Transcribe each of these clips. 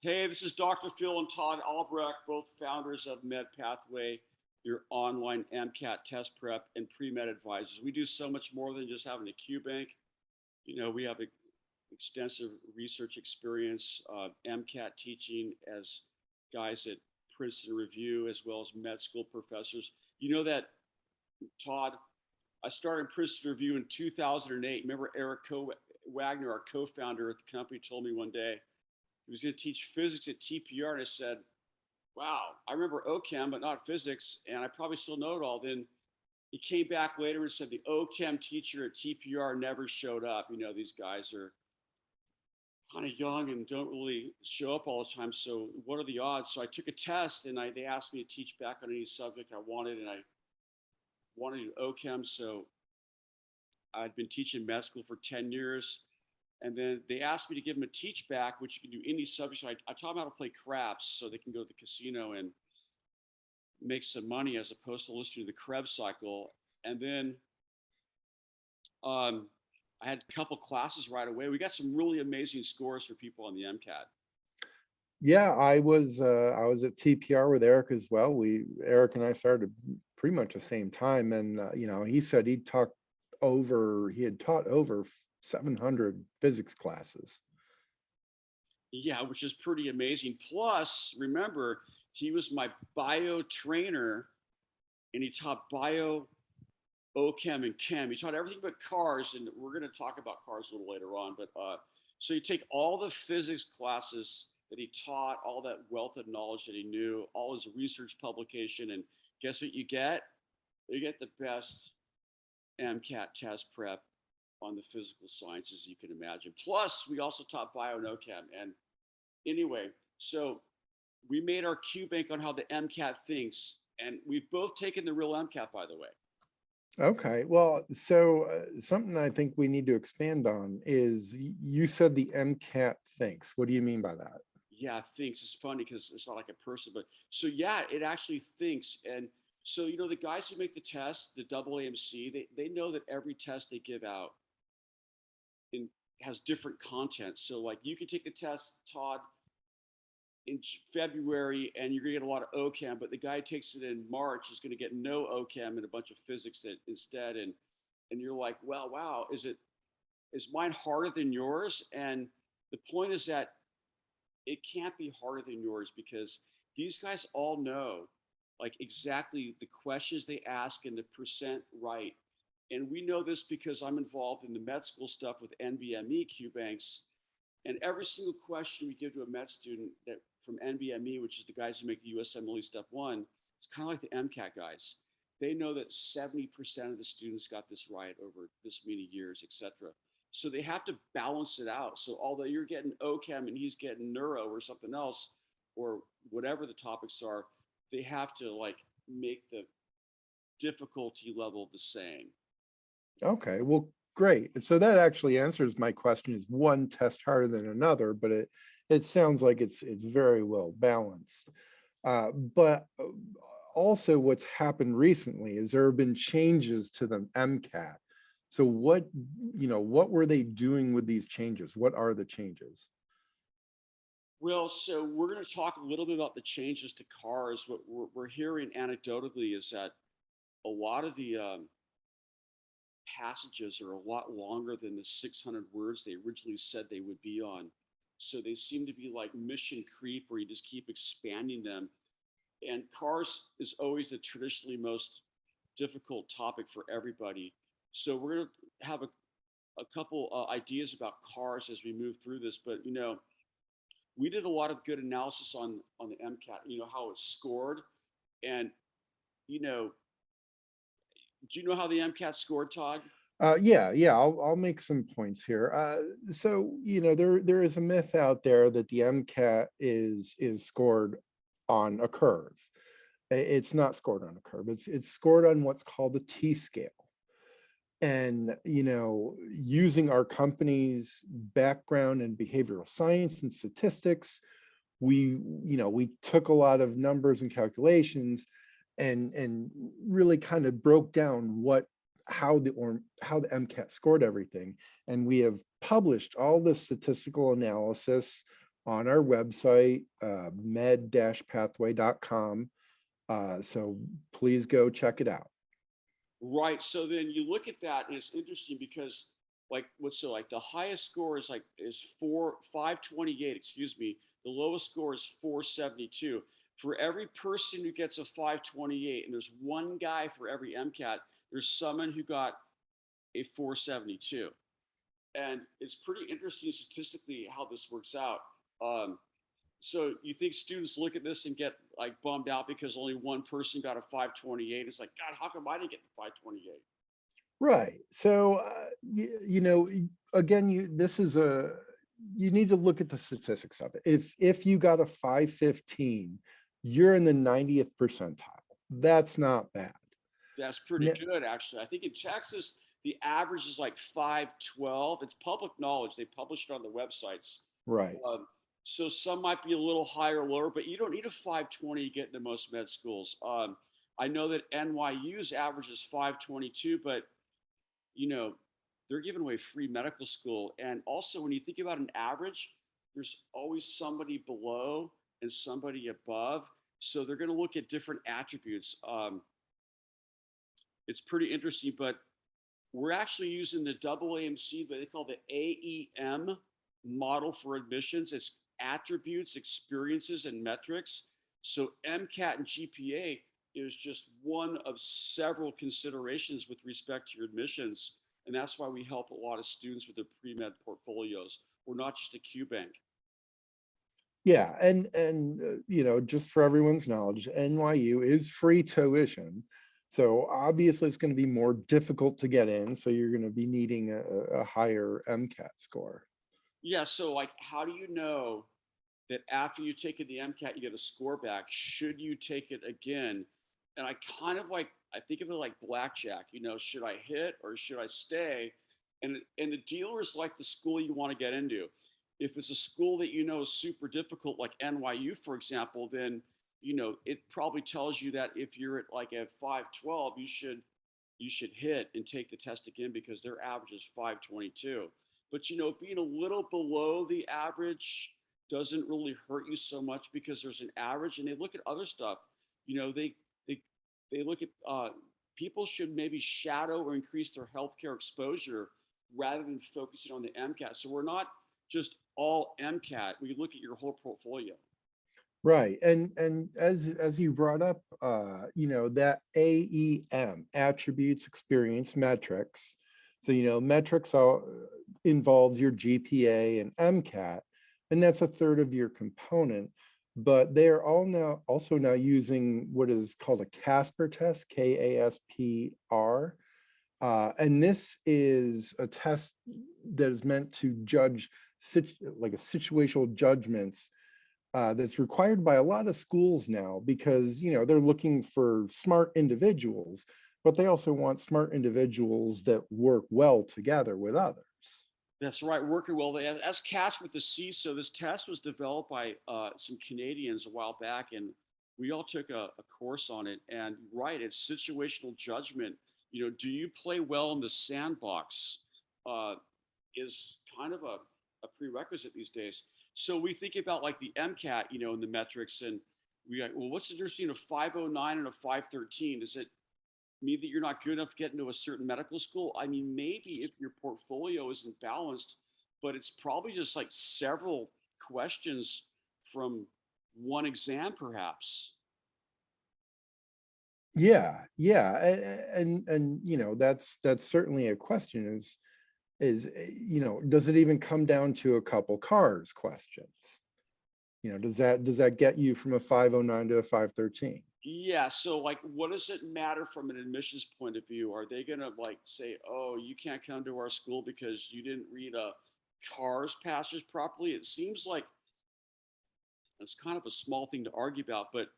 Hey, this is Dr. Phil and Todd Albrecht, both founders of Med Pathway, your online MCAT test prep and pre-med advisors. We do so much more than just having a Q bank. We have extensive research experience, MCAT teaching as guys at Princeton Review, as well as med school professors. You know that, Todd, I started Princeton Review in 2008. Remember Eric Wagner, our co-founder at the company, told me one day, he was going to teach physics at TPR. And I said, wow, I remember OChem, but not physics. And I probably still know it all. Then he came back later and said the OChem teacher at TPR never showed up. These guys are kind of young and don't really show up all the time. So what are the odds? So I took a test and they asked me to teach back on any subject I wanted. And I wanted to do OChem. So I'd been teaching med school for 10 years. And then they asked me to give them a teach back, which you can do any subject. So I taught them how to play craps so they can go to the casino and make some money as opposed to listening to the Krebs cycle. And then I had a couple classes right away. We got some really amazing scores for people on the MCAT. Yeah, I was at TPR with Eric as well. Eric and I started pretty much the same time. And, he said he had taught over 700 physics classes. Yeah, which is pretty amazing. Plus, remember, he was my bio trainer and he taught bio, OChem, and chem. He taught everything but cars, and we're going to talk about cars a little later on. But so you take all the physics classes that he taught, all that wealth of knowledge that he knew, all his research publication, and guess what you get? You get the best MCAT test prep on the physical sciences you can imagine. Plus, we also taught bio and OChem. And anyway, so we made our Q bank on how the MCAT thinks, and we've both taken the real MCAT, by the way. Okay, well, so something I think we need to expand on is you said the MCAT thinks. What do you mean by that? Yeah, thinks. It's funny because it's not like a person, but so yeah, it actually thinks. And so, the guys who make the test, the AAMC, they know that every test they give out has different content. So like you can take the test, Todd, in February and you're gonna get a lot of OChem, but the guy who takes it in March is gonna get no OChem and a bunch of physics instead. And you're like, well, wow, is mine harder than yours? And the point is that it can't be harder than yours because these guys all know like exactly the questions they ask and the percent right. And we know this because I'm involved in the med school stuff with NBME Q banks. And every single question we give to a med student that from NBME, which is the guys who make the USMLE Step 1, it's kind of like the MCAT guys. They know that 70% of the students got this right over this many years, et cetera. So they have to balance it out. So although you're getting OChem and he's getting neuro or something else, or whatever the topics are, they have to like make the difficulty level the same. Okay, well, great. So that actually answers my question, is one test harder than another, but it sounds like it's very well balanced. But also what's happened recently is there have been changes to the MCAT. So what were they doing with these changes? What are the changes? Well, so we're going to talk a little bit about the changes to cars. What we're hearing anecdotally is that a lot of the passages are a lot longer than the 600 words they originally said they would be on. So they seem to be like mission creep where you just keep expanding them. And cars is always the traditionally most difficult topic for everybody. So we're going to have a couple ideas about cars as we move through this. But, we did a lot of good analysis on the MCAT, how it's scored. And, do you know how the MCAT scored, Todd? Yeah, I'll make some points here. So, there is a myth out there that the MCAT is scored on a curve. It's not scored on a curve. It's scored on what's called the T-scale. And, using our company's background in behavioral science and statistics, we took a lot of numbers and calculations and really kind of broke down how the MCAT scored everything. And we have published all the statistical analysis on our website, med-pathway.com. So please go check it out. Right. So then you look at that, and it's interesting because like the highest score is 528, excuse me. The lowest score is 472. For every person who gets a 528, and there's one guy for every MCAT, there's someone who got a 472. And it's pretty interesting statistically how this works out. Um, so you think students look at this and get like bummed out because only one person got a 528? It's like, God, how come I didn't get the 528? Right. So, again, you need to look at the statistics of it. If you got a 515, you're in the 90th percentile. That's not bad. That's pretty good, actually. I think in Texas, the average is like 512. It's public knowledge. They publish it on the websites. Right. So some might be a little higher or lower, but you don't need a 520 to get into most med schools. I know that NYU's average is 522, but they're giving away free medical school. And also, when you think about an average, there's always somebody below and somebody above. So they're going to look at different attributes. It's pretty interesting, but we're actually using the AAMC, what they call the AEM model for admissions. It's attributes, experiences, and metrics. So MCAT and GPA is just one of several considerations with respect to your admissions. And that's why we help a lot of students with their pre-med portfolios. We're not just a Q bank. Yeah, and just for everyone's knowledge, NYU is free tuition. So obviously it's going to be more difficult to get in. So you're going to be needing a higher MCAT score. Yeah, so like, how do you know that after you've taken the MCAT, you get a score back? Should you take it again? And I think of it like blackjack, should I hit or should I stay? And the dealers like the school you want to get into. If it's a school that is super difficult, like NYU, for example, then it probably tells you that if you're at like a 512, you should hit and take the test again because their average is 522. But being a little below the average doesn't really hurt you so much because there's an average, and they look at other stuff. They look at people should maybe shadow or increase their healthcare exposure rather than focusing on the MCAT. So we're not just all MCAT. We look at your whole portfolio. Right. And as you brought up, that AEM, attributes, experience, metrics. So, metrics involves your GPA and MCAT, and that's a third of your component. But they are also now using what is called a Casper test, KASPR. And this is a test that is meant to judge like a situational judgments that's required by a lot of schools now because, they're looking for smart individuals, but they also want smart individuals that work well together with others. That's right, working well. That's CAS with the C. So this test was developed by some Canadians a while back, and we all took a course on it. And right, it's situational judgment. Do you play well in the sandbox? Is kind of a prerequisite these days. So we think about like the MCAT, and the metrics, and we like, well, what's the difference between a 509 and a 513? Does it mean that you're not good enough to get into a certain medical school? I mean, maybe if your portfolio isn't balanced, but it's probably just like several questions from one exam, perhaps. Yeah, and that's certainly a question does it even come down to a couple cars questions? Does that get you from a 509 to a 513? Yeah. So like, what does it matter from an admissions point of view? Are they going to like say, oh, you can't come to our school because you didn't read a CARS passage properly? It seems like it's kind of a small thing to argue about, but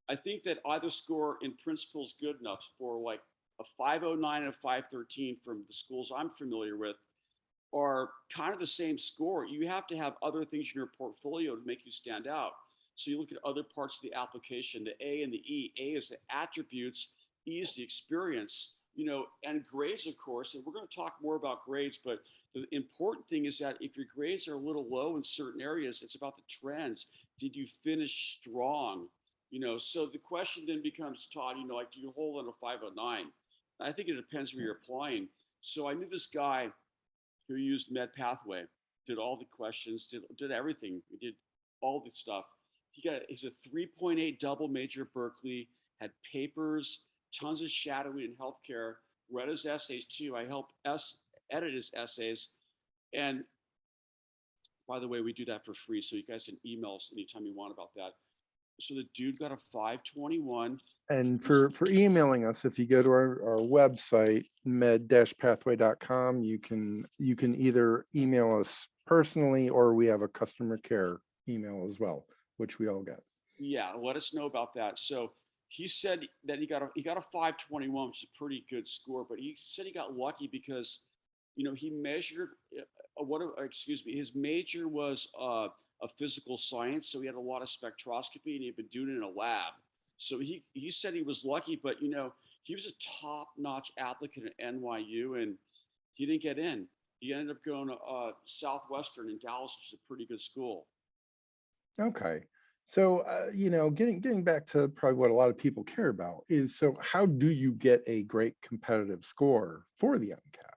I think that either score in principle is good enough for like a 509 and a 513 from the schools I'm familiar with are kind of the same score. You have to have other things in your portfolio to make you stand out. So you look at other parts of the application, the A and the E. A is the attributes, E is the experience. and grades, of course, and we're going to talk more about grades, but the important thing is that if your grades are a little low in certain areas, it's about the trends. Did you finish strong? So the question then becomes, Todd, like, do you hold on a 509? I think it depends where you're applying. So I knew this guy who used Med Pathway, did all the questions, did everything. He did all the stuff. He's a 3.8 double major at Berkeley, had papers, tons of shadowing in healthcare, read his essays too. I helped edit his essays. And by the way, we do that for free. So you guys can email us anytime you want about that. So the dude got a 521. And for emailing us, if you go to our website, med-pathway.com, you can either email us personally, or we have a customer care email as well, which we all get. Yeah, let us know about that. So he said that he got a 521, which is a pretty good score, but he said he got lucky because he measured his major was a physical science, so he had a lot of spectroscopy and he'd been doing it in a lab. So he said he was lucky, but he was a top-notch applicant at NYU and he didn't get in. He ended up going to Southwestern in Dallas, which is a pretty good school. Okay. So, getting back to probably what a lot of people care about is, so how do you get a great competitive score for the MCAT?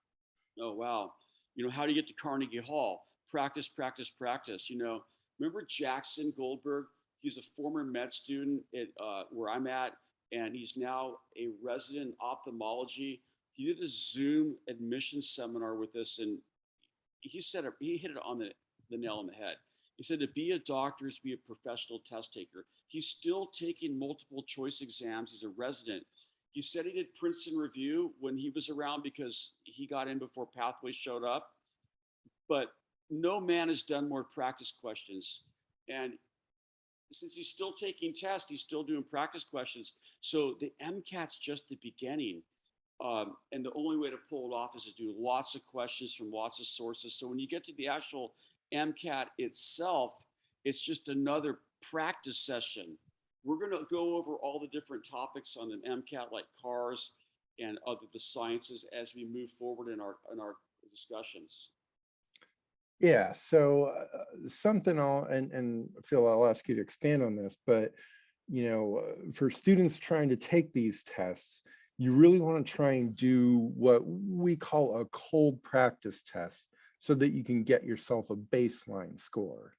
Oh, wow. How do you get to Carnegie Hall? Practice, practice, practice. Remember Jackson Goldberg? He's a former med student at where I'm at, and he's now a resident in ophthalmology. He did a Zoom admission seminar with us, and he hit it on the nail on the head. He said to be a doctor is to be a professional test taker. He's still taking multiple choice exams. He's a resident. He said he did Princeton Review when he was around because he got in before Pathway showed up. But no man has done more practice questions. And since he's still taking tests, he's still doing practice questions. So the MCAT's just the beginning. And the only way to pull it off is to do lots of questions from lots of sources. So when you get to the actual MCAT itself, it's just another practice session. We're going to go over all the different topics on the MCAT, like cars and the sciences, as we move forward in our discussions. Yeah. So something and Phil, I'll ask you to expand on this, but for students trying to take these tests, you really want to try and do what we call a cold practice test so that you can get yourself a baseline score.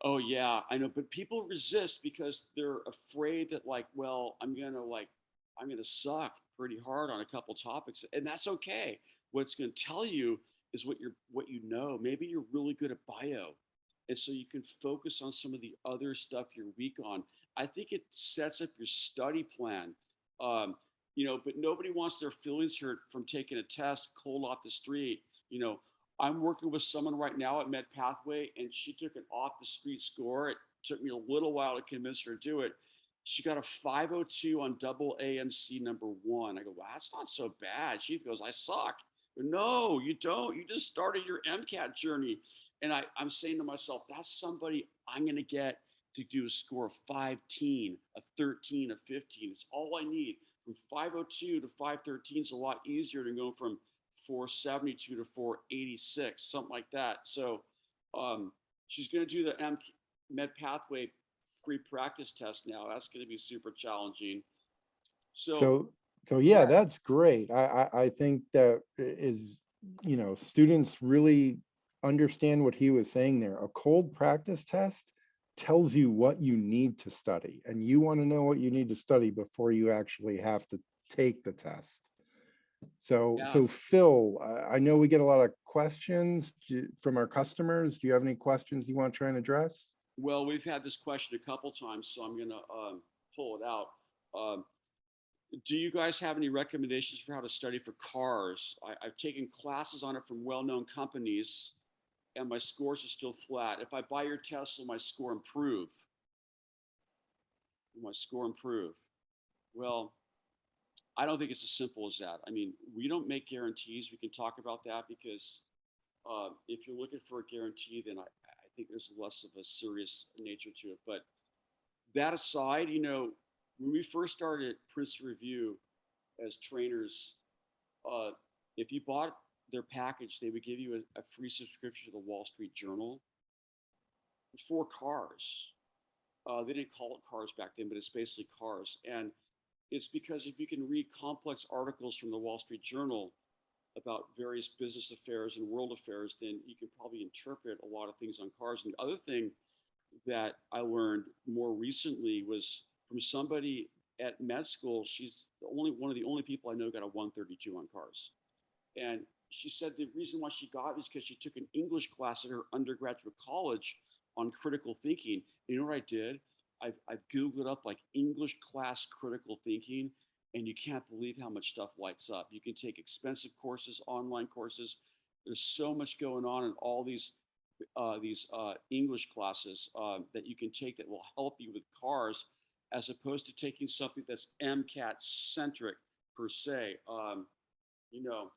Oh yeah, I know, but people resist because they're afraid that I'm gonna suck pretty hard on a couple topics, and that's okay. What it's gonna tell you is what you know. Maybe you're really good at bio, and so you can focus on some of the other stuff you're weak on. I think it sets up your study plan. But nobody wants their feelings hurt from taking a test cold off the street. I'm working with someone right now at Med Pathway, and she took an off the street score. It took me a little while to convince her to do it. She got a 502 on double AAMC #1. I go, wow, that's not so bad. She goes, I suck. No, you don't. You just started your MCAT journey. And I'm saying to myself, that's somebody I'm going to get to do a score of 5-teen, a 13, a 15. It's all I need. From 502 to 513 is a lot easier than going from 472 to 486, something like that. So she's going to do the Med Pathway free practice test now. That's going to be super challenging. So yeah, that's great. I think that is, students really understand what he was saying there. A cold practice test tells you what you need to study, and you want to know what you need to study before you actually have to take the test. So Phil, I know we get a lot of questions from our customers. Do you have any questions you want to try and address? Well, we've had this question a couple times, so I'm going to pull it out. Do you guys have any recommendations for how to study for cars? I've taken classes on it from well-known companies, and my scores are still flat. If I buy your test, will my score improve? Will my score improve? Well, I don't think it's as simple as that. I mean, we don't make guarantees. We can talk about that because if you're looking for a guarantee, then I think there's less of a serious nature to it. But that aside, when we first started Princeton Review, as trainers, if you bought their package, they would give you a free subscription to the Wall Street Journal for cars. They didn't call it cars back then, but it's basically cars. And it's because if you can read complex articles from the Wall Street Journal about various business affairs and world affairs, then you can probably interpret a lot of things on cars. And the other thing that I learned more recently was from somebody at med school. She's one of the only people I know got a 132 on cars. And she said the reason why she got it is because she took an English class at her undergraduate college on critical thinking. And you know what I did? I've Googled up like English class critical thinking, and you can't believe how much stuff lights up. You can take expensive courses, online courses. There's so much going on in all these English classes that you can take that will help you with cars, as opposed to taking something that's MCAT centric per se. You know,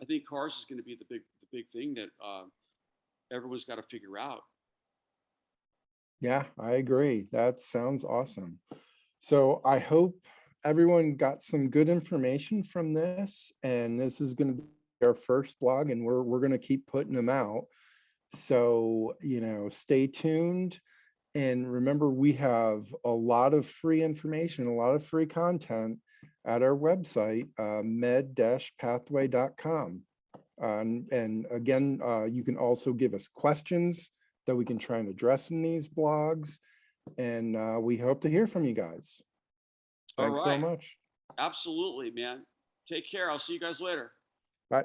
I think cars is going to be the big thing that everyone's got to figure out. Yeah, I agree. That sounds awesome. So I hope everyone got some good information from this, and this is going to be our first blog, and we're going to keep putting them out. So, stay tuned. And remember, we have a lot of free information, a lot of free content at our website, med-pathway.com. And again, you can also give us questions that we can try and address in these blogs. And we hope to hear from you guys. Thanks so much. Absolutely, man. Take care. I'll see you guys later. Bye.